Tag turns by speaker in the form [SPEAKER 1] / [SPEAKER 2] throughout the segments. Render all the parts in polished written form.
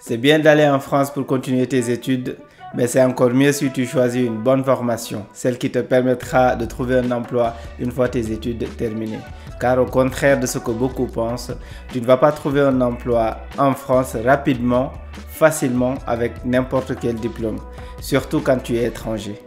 [SPEAKER 1] C'est bien d'aller en France pour continuer tes études, mais c'est encore mieux si tu choisis une bonne formation, celle qui te permettra de trouver un emploi une fois tes études terminées. Car au contraire de ce que beaucoup pensent, tu ne vas pas trouver un emploi en France rapidement, facilement, avec n'importe quel diplôme, surtout quand tu es étranger.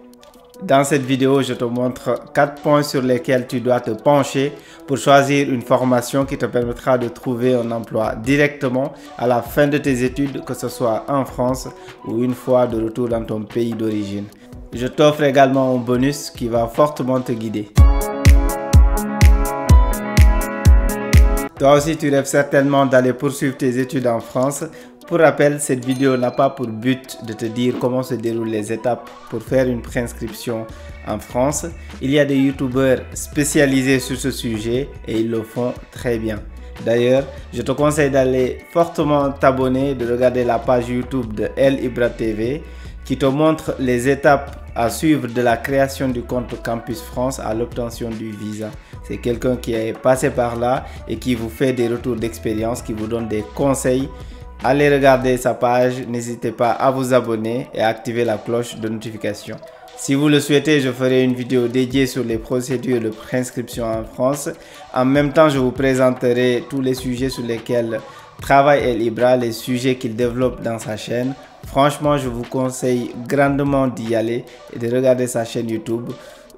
[SPEAKER 1] Dans cette vidéo, je te montre 4 points sur lesquels tu dois te pencher pour choisir une formation qui te permettra de trouver un emploi directement à la fin de tes études, que ce soit en France ou une fois de retour dans ton pays d'origine. Je t'offre également un bonus qui va fortement te guider. Toi aussi, tu rêves certainement d'aller poursuivre tes études en France. Pour rappel, cette vidéo n'a pas pour but de te dire comment se déroulent les étapes pour faire une préinscription en France. Il y a des youtubeurs spécialisés sur ce sujet et ils le font très bien. D'ailleurs, je te conseille d'aller fortement t'abonner, de regarder la page YouTube de El Ibra TV qui te montre les étapes à suivre de la création du compte Campus France à l'obtention du visa. C'est quelqu'un qui est passé par là et qui vous fait des retours d'expérience, qui vous donne des conseils. Allez regarder sa page, n'hésitez pas à vous abonner et à activer la cloche de notification. Si vous le souhaitez, je ferai une vidéo dédiée sur les procédures de préinscription en France. En même temps, je vous présenterai tous les sujets sur lesquels travaille El Ibra, les sujets qu'il développe dans sa chaîne. Franchement, je vous conseille grandement d'y aller et de regarder sa chaîne YouTube.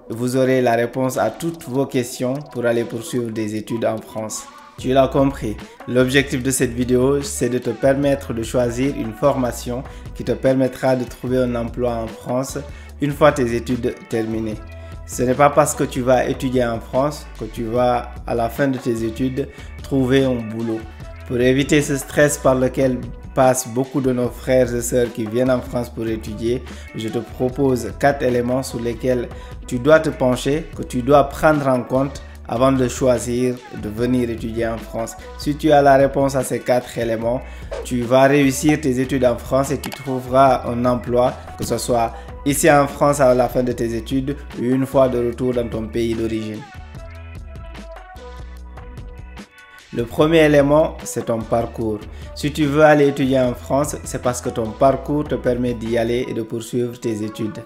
[SPEAKER 1] Vous aurez la réponse à toutes vos questions pour aller poursuivre des études en France. Tu l'as compris, l'objectif de cette vidéo, c'est de te permettre de choisir une formation qui te permettra de trouver un emploi en France une fois tes études terminées. Ce n'est pas parce que tu vas étudier en France que tu vas, à la fin de tes études, trouver un boulot. Pour éviter ce stress par lequel passent beaucoup de nos frères et sœurs qui viennent en France pour étudier, je te propose 4 éléments sur lesquels tu dois te pencher, que tu dois prendre en compte avant de choisir de venir étudier en France. Si tu as la réponse à ces 4 éléments, tu vas réussir tes études en France et tu trouveras un emploi, que ce soit ici en France à la fin de tes études ou une fois de retour dans ton pays d'origine. Le premier élément, c'est ton parcours. Si tu veux aller étudier en France, c'est parce que ton parcours te permet d'y aller et de poursuivre tes études.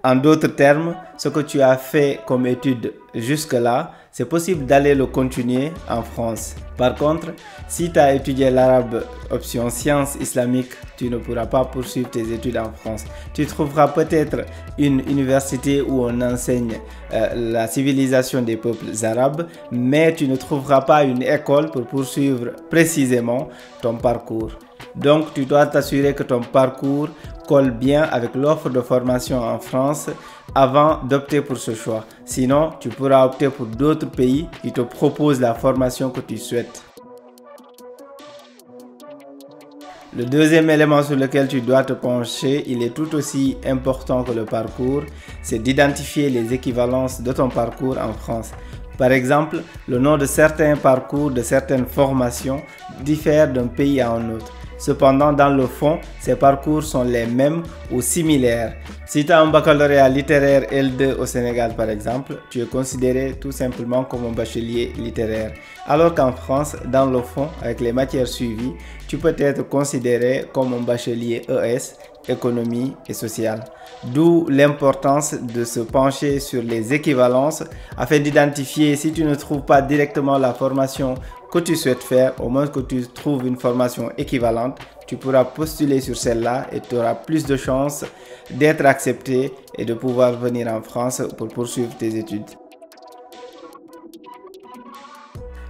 [SPEAKER 1] En d'autres termes, ce que tu as fait comme études jusque-là, c'est possible d'aller le continuer en France. Par contre, si tu as étudié l'arabe option sciences islamiques, tu ne pourras pas poursuivre tes études en France. Tu trouveras peut-être une université où on enseigne la civilisation des peuples arabes, mais tu ne trouveras pas une école pour poursuivre précisément ton parcours. Donc, tu dois t'assurer que ton parcours colle bien avec l'offre de formation en France avant d'opter pour ce choix. Sinon, tu pourras opter pour d'autres pays qui te proposent la formation que tu souhaites. Le deuxième élément sur lequel tu dois te pencher, il est tout aussi important que le parcours, c'est d'identifier les équivalences de ton parcours en France. Par exemple, le nom de certains parcours, de certaines formations diffèrent d'un pays à un autre. Cependant, dans le fond, ces parcours sont les mêmes ou similaires. Si tu as un baccalauréat littéraire L2 au Sénégal par exemple, tu es considéré tout simplement comme un bachelier littéraire. Alors qu'en France, dans le fond, avec les matières suivies, tu peux être considéré comme un bachelier ES, économie et sociale. D'où l'importance de se pencher sur les équivalences afin d'identifier si tu ne trouves pas directement la formation que tu souhaites faire, au moins que tu trouves une formation équivalente, tu pourras postuler sur celle-là et tu auras plus de chances d'être accepté et de pouvoir venir en France pour poursuivre tes études.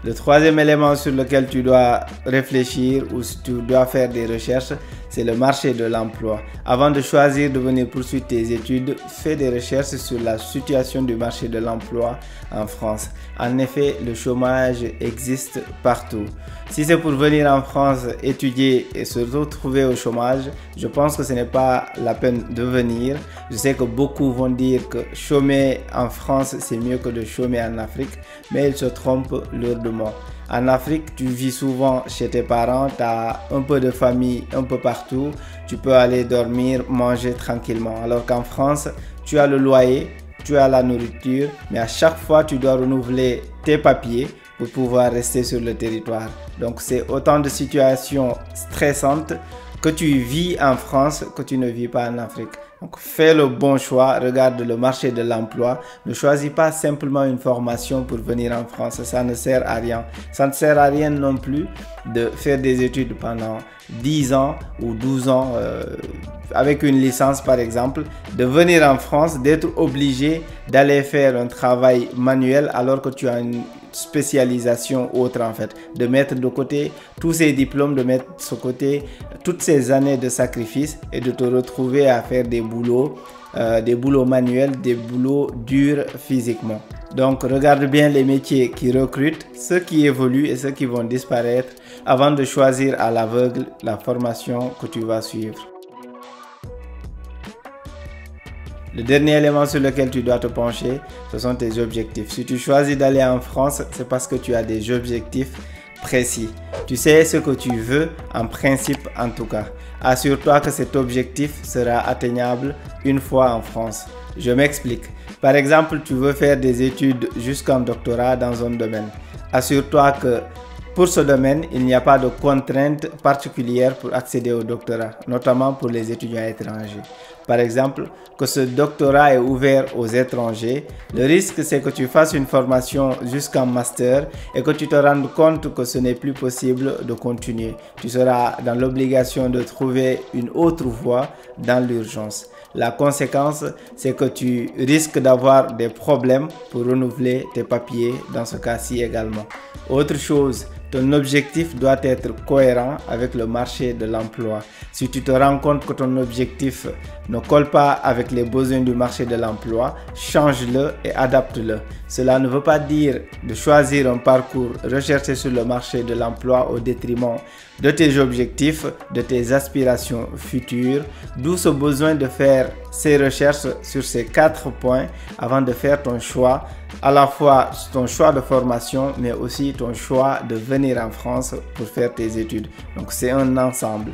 [SPEAKER 1] Le troisième élément sur lequel tu dois réfléchir ou si tu dois faire des recherches, c'est le marché de l'emploi. Avant de choisir de venir poursuivre tes études, fais des recherches sur la situation du marché de l'emploi en France. En effet, le chômage existe partout. Si c'est pour venir en France étudier et se retrouver au chômage, je pense que ce n'est pas la peine de venir. Je sais que beaucoup vont dire que chômer en France, c'est mieux que de chômer en Afrique, mais ils se trompent lourdement. En Afrique, tu vis souvent chez tes parents, tu as un peu de famille un peu partout, tu peux aller dormir, manger tranquillement. Alors qu'en France, tu as le loyer, tu as la nourriture, mais à chaque fois, tu dois renouveler tes papiers pour pouvoir rester sur le territoire. Donc, c'est autant de situations stressantes que tu vis en France que tu ne vis pas en Afrique. Donc fais le bon choix, regarde le marché de l'emploi. Ne choisis pas simplement une formation pour venir en France, ça ne sert à rien. Ça ne sert à rien non plus de faire des études pendant 10 ans ou 12 ans avec une licence par exemple, de venir en France, d'être obligé d'aller faire un travail manuel alors que tu as une spécialisation autre en fait, de mettre de côté tous ces diplômes, de mettre de côté toutes ces années de sacrifice et de te retrouver à faire des boulots manuels, des boulots durs physiquement. Donc regarde bien les métiers qui recrutent, ceux qui évoluent et ceux qui vont disparaître avant de choisir à l'aveugle la formation que tu vas suivre. Le dernier élément sur lequel tu dois te pencher, ce sont tes objectifs. Si tu choisis d'aller en France, c'est parce que tu as des objectifs précis. Tu sais ce que tu veux, en principe en tout cas. Assure-toi que cet objectif sera atteignable une fois en France. Je m'explique. Par exemple, tu veux faire des études jusqu'en doctorat dans un domaine. Assure-toi que pour ce domaine, il n'y a pas de contraintes particulières pour accéder au doctorat, notamment pour les étudiants étrangers. Par exemple, que ce doctorat est ouvert aux étrangers, le risque c'est que tu fasses une formation jusqu'en master et que tu te rendes compte que ce n'est plus possible de continuer. Tu seras dans l'obligation de trouver une autre voie dans l'urgence. La conséquence, c'est que tu risques d'avoir des problèmes pour renouveler tes papiers dans ce cas-ci également. Autre chose, ton objectif doit être cohérent avec le marché de l'emploi. Si tu te rends compte que ton objectif ne colle pas avec les besoins du marché de l'emploi, change-le et adapte-le. Cela ne veut pas dire de choisir un parcours recherché sur le marché de l'emploi au détriment de tes objectifs, de tes aspirations futures, d'où ce besoin de faire ces recherches sur ces 4 points avant de faire ton choix, à la fois ton choix de formation, mais aussi ton choix de venir en France pour faire tes études. Donc c'est un ensemble.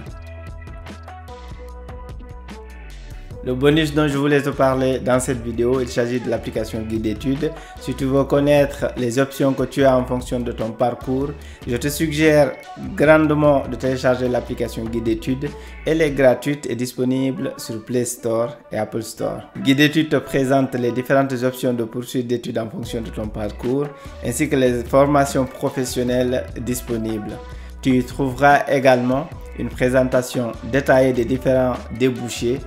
[SPEAKER 1] Le bonus dont je voulais te parler dans cette vidéo, il s'agit de l'application Guide d'études. Si tu veux connaître les options que tu as en fonction de ton parcours, je te suggère grandement de télécharger l'application Guide d'études. Elle est gratuite et disponible sur Play Store et Apple Store. Guide d'études te présente les différentes options de poursuite d'études en fonction de ton parcours, ainsi que les formations professionnelles disponibles. Tu y trouveras également une présentation détaillée des différents débouchés.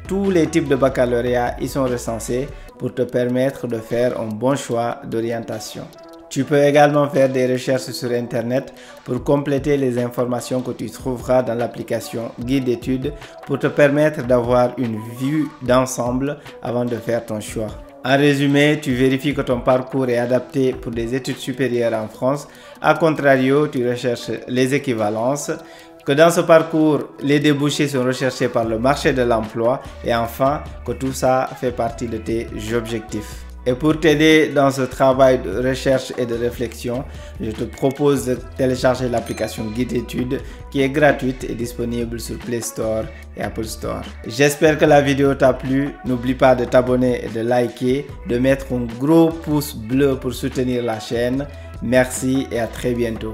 [SPEAKER 1] Tous les types de baccalauréat y sont recensés pour te permettre de faire un bon choix d'orientation. Tu peux également faire des recherches sur Internet pour compléter les informations que tu trouveras dans l'application Guide d'études pour te permettre d'avoir une vue d'ensemble avant de faire ton choix. En résumé, tu vérifies que ton parcours est adapté pour des études supérieures en France. A contrario, tu recherches les équivalences, que dans ce parcours, les débouchés sont recherchés par le marché de l'emploi et enfin, que tout ça fait partie de tes objectifs. Et pour t'aider dans ce travail de recherche et de réflexion, je te propose de télécharger l'application Guide d'études qui est gratuite et disponible sur Play Store et Apple Store. J'espère que la vidéo t'a plu. N'oublie pas de t'abonner et de liker, de mettre un gros pouce bleu pour soutenir la chaîne. Merci et à très bientôt.